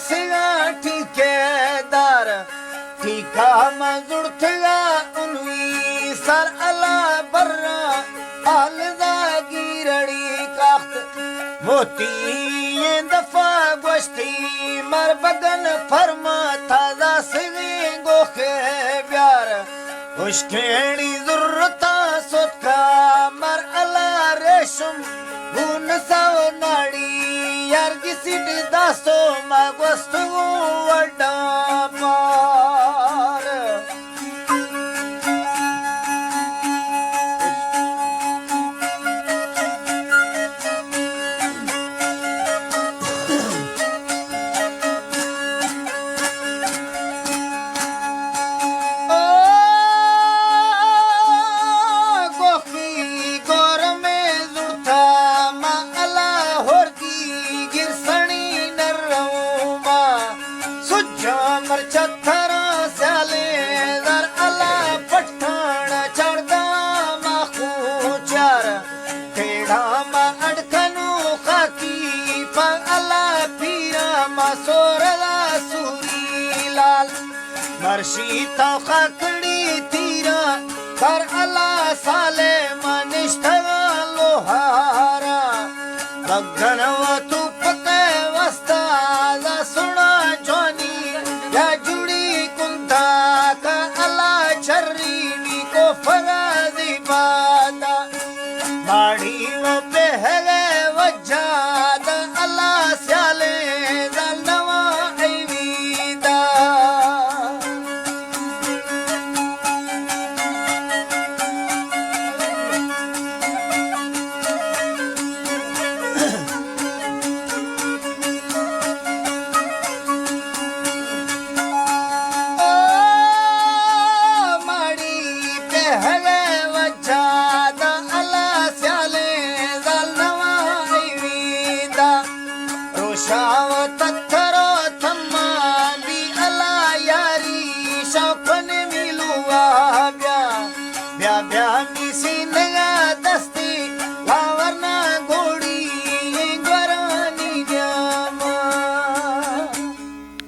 सिगा ठेकेदार ठीका मजदूर थगा उनवी सर अला बर्रा आलदा गिरड़ी काख्त मोती ये दफा गोश्ती मर बगन फरमा था सिगे गोखे प्यार उश्केड़ी जरूरता सोtka मर अला रेशम गुन साव नाड़ी यार किसी दासो मागोस्तु वड्डा पार मर्शी तो खकड़ी तीरा कर अला साले